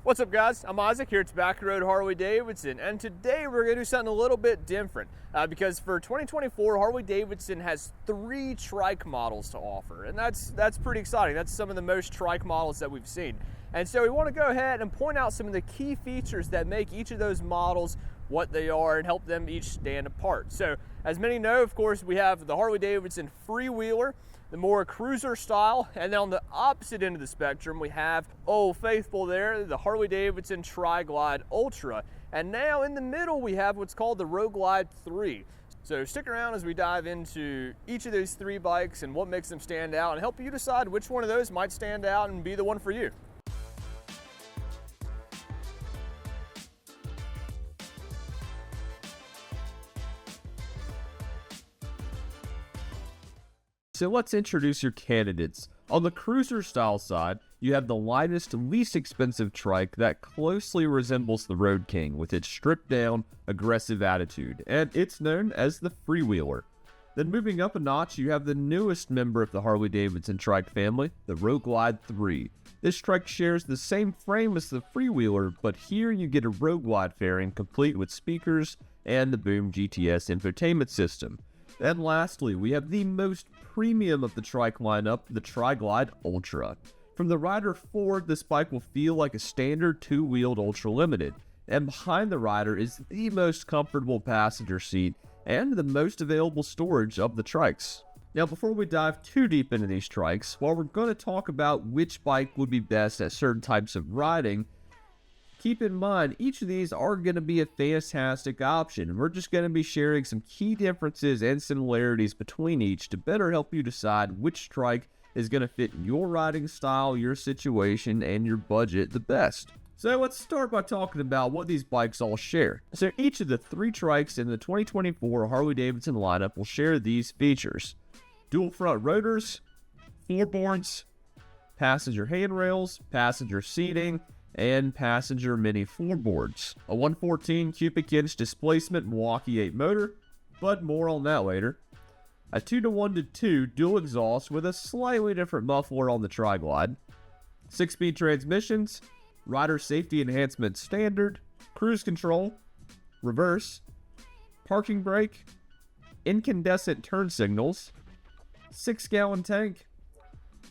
What's up, guys? I'm Isaac here at Back Road Harley-Davidson, and today we're going to do something a little bit different because for 2024, Harley-Davidson has 3 trike models to offer, and that's pretty exciting. That's some of the most trike models that we've seen. And so we want to go ahead and point out some of the key features that make each of those models what they are and help them each stand apart. So as many know, of course, we have the Harley-Davidson Freewheeler, the more cruiser style, and then on the opposite end of the spectrum we have Old Faithful there, the Harley-Davidson TriGlide Ultra, and now in the middle we have what's called the TriGlide 3. So stick around as we dive into each of those 3 bikes and what makes them stand out and help you decide which one of those might stand out and be the one for you. So let's introduce your candidates. On the cruiser style side, you have the lightest, least expensive trike that closely resembles the Road King with its stripped down, aggressive attitude, and it's known as the Freewheeler. Then moving up a notch, you have the newest member of the Harley-Davidson trike family, the TriGlide 3. This trike shares the same frame as the Freewheeler, but here you get a TriGlide fairing complete with speakers and the Boom GTS infotainment system. And lastly, we have the most premium of the trike lineup, the TriGlide Ultra. From the rider forward, this bike will feel like a standard 2-wheeled Ultra Limited, and behind the rider is the most comfortable passenger seat and the most available storage of the trikes. Now, before we dive too deep into these trikes, while we're going to talk about which bike would be best at certain types of riding, keep in mind, each of these are going to be a fantastic option. We're just going to be sharing some key differences and similarities between each to better help you decide which trike is going to fit your riding style, your situation, and your budget the best. So let's start by talking about what these bikes all share. So each of the 3 trikes in the 2024 Harley-Davidson lineup will share these features: dual front rotors, floorboards, passenger handrails, passenger seating, and passenger mini floorboards. A 114 cubic inch displacement Milwaukee 8 motor, but more on that later. A 2-to-1-to-2 dual exhaust with a slightly different muffler on the TriGlide. 6-speed transmissions, rider safety enhancement standard, cruise control, reverse, parking brake, incandescent turn signals, 6-gallon tank,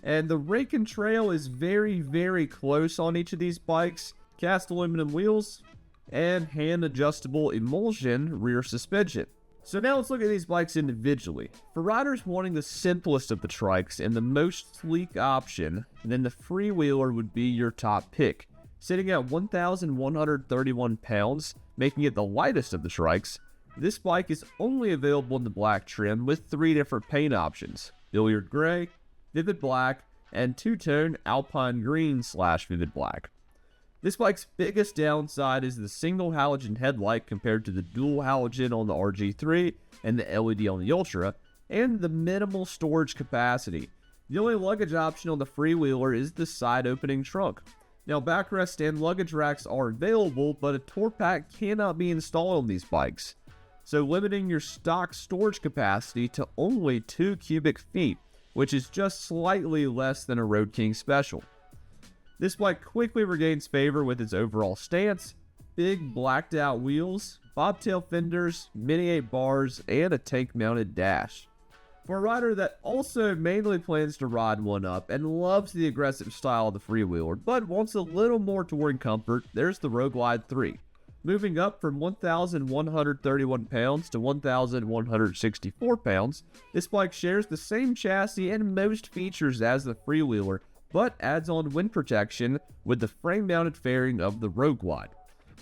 and the rake and trail is very close on each of these bikes. Cast aluminum wheels and hand adjustable emulsion rear suspension. So now let's look at these bikes individually. For riders wanting the simplest of the trikes and the most sleek option, then the Freewheeler would be your top pick. Sitting at 1,131 pounds, making it the lightest of the trikes, this bike is only available in the black trim with 3 different paint options: billiard gray, vivid black, and 2-tone alpine green / vivid black. This bike's biggest downside is the single halogen headlight compared to the dual halogen on the RG3 and the LED on the Ultra, and the minimal storage capacity. The only luggage option on the Freewheeler is the side opening trunk. Now, backrest and luggage racks are available, but a tour pack cannot be installed on these bikes, so limiting your stock storage capacity to only 2 cubic feet, which is just slightly less than a Road King Special. This bike quickly regains favor with its overall stance, big blacked out wheels, bobtail fenders, mini 8 bars, and a tank mounted dash. For a rider that also mainly plans to ride one up and loves the aggressive style of the Freewheeler, but wants a little more touring comfort, there's the TriGlide 3. Moving up from 1,131 pounds to 1,164 pounds, this bike shares the same chassis and most features as the Freewheeler, but adds on wind protection with the frame-mounted fairing of the TriGlide.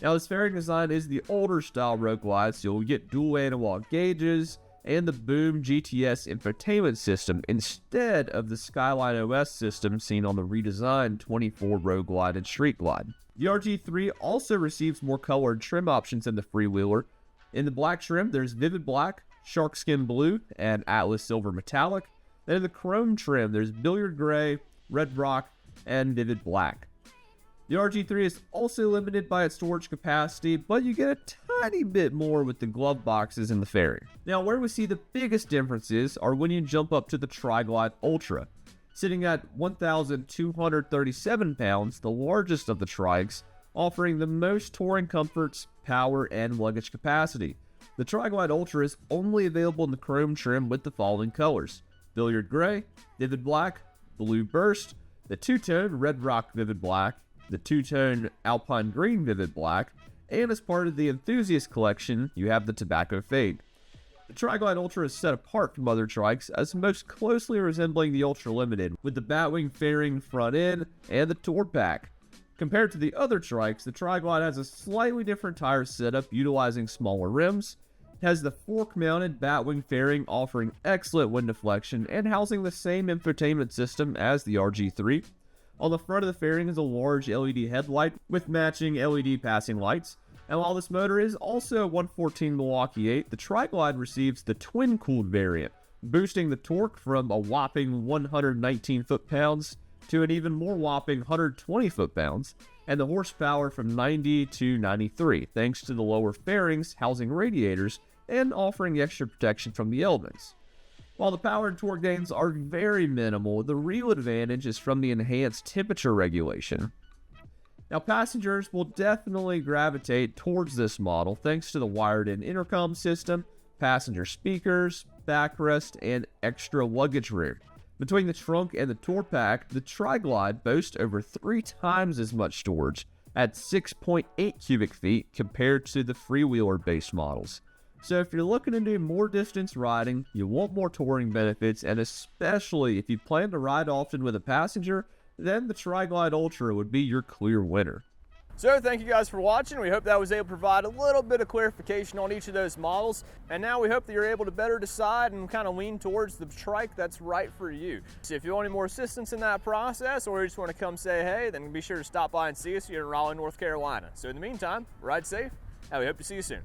Now, this fairing design is the older style TriGlide, so you'll get dual analog gauges and the Boom GTS infotainment system instead of the Skyline OS system seen on the redesigned 24 TriGlide and TriGlide. The RG3 also receives more colored trim options than the Freewheeler. In the black trim, there's Vivid Black, Shark Skin Blue, and Atlas Silver Metallic. Then in the chrome trim, there's Billiard Gray, Red Rock, and Vivid Black. The RG3 is also limited by its storage capacity, but you get a tiny bit more with the glove boxes and the fairing. Now, where we see the biggest differences are when you jump up to the TriGlide Ultra. Sitting at 1,237 pounds, the largest of the trikes, offering the most touring comforts, power, and luggage capacity. The TriGlide Ultra is only available in the chrome trim with the following colors: Billiard Gray, Vivid Black, Blue Burst, the two-tone Red Rock Vivid Black, the two-tone Alpine Green Vivid Black, and as part of the Enthusiast Collection, you have the Tobacco Fade. The TriGlide Ultra is set apart from other trikes as most closely resembling the Ultra Limited, with the Batwing fairing front end and the Tour Pack. Compared to the other trikes, the TriGlide has a slightly different tire setup utilizing smaller rims. It has the fork-mounted Batwing fairing offering excellent wind deflection and housing the same infotainment system as the RG3. On the front of the fairing is a large LED headlight with matching LED passing lights. And while this motor is also a 114 Milwaukee 8, the TriGlide receives the twin-cooled variant, boosting the torque from a whopping 119 foot-pounds to an even more whopping 120 foot-pounds, and the horsepower from 90 to 93, thanks to the lower fairings housing radiators and offering extra protection from the elements. While the power and torque gains are very minimal, the real advantage is from the enhanced temperature regulation. Now, passengers will definitely gravitate towards this model thanks to the wired-in intercom system, passenger speakers, backrest, and extra luggage room. Between the trunk and the tour pack, the TriGlide boasts over 3 times as much storage at 6.8 cubic feet compared to the Freewheeler base models. So if you're looking to do more distance riding, you want more touring benefits, and especially if you plan to ride often with a passenger, then the TriGlide Ultra would be your clear winner. So thank you guys for watching. We hope that was able to provide a little bit of clarification on each of those models. And now we hope that you're able to better decide and kind of lean towards the trike that's right for you. So if you want any more assistance in that process, or you just want to come say hey, then be sure to stop by and see us here in Raleigh, North Carolina. So in the meantime, ride safe, and we hope to see you soon.